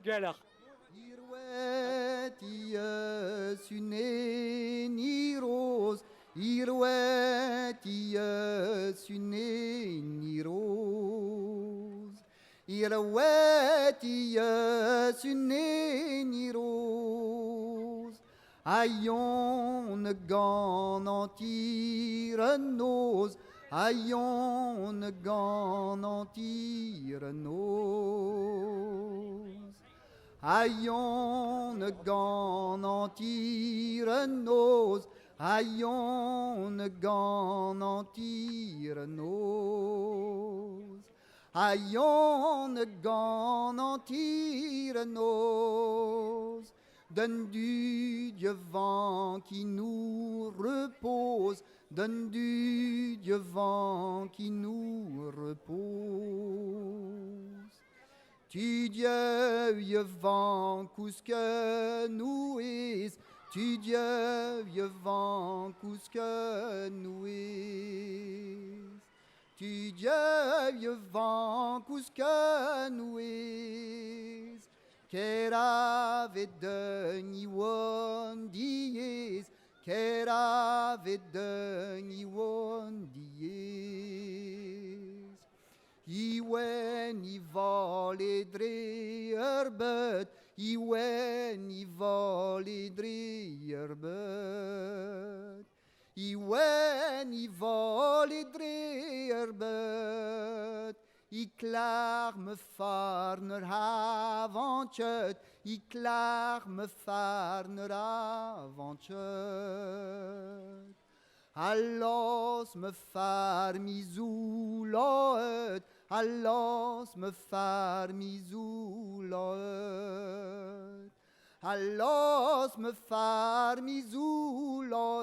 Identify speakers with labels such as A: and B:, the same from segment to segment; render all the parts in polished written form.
A: Geller.
B: Irwet sune ni rose, irwet sune ni rose, irwet sune ni rose. Ayon gan antir nos, ayon gan antir nos. Ayon gan antir nos, ayon gan antir nos. Ayon gan antir nos. Donne du Dieu vent qui nous repose, donne du Dieu vent qui nous repose. Tu Dieu vent que nous is, tu Dieu vent que nous is. Tu Dieu vent que nous is. Kerave de ni won dies, kerave de ni won dies. Iwen I vole dre erbet, Iwen I vole dre erbet. Iwen I vole dre erbet. I klaar me farner avantjet, I klaar me farner avantjet. Allos me far mizouloet, allos me far mizouloet. Allos me far mizouloet.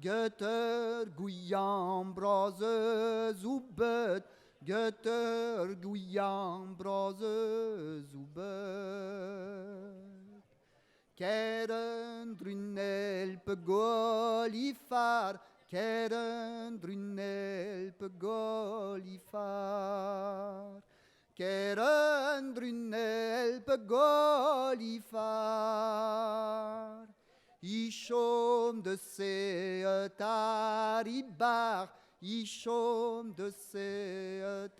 B: Götter gouillan brase zoubet, Götter gouillan brase zoubet. Keren drunel pe golifar, Keren drunel pe golifar. Keren drunel pe golifar. Ishom de Seetaribar, Ishom de Seetaribar.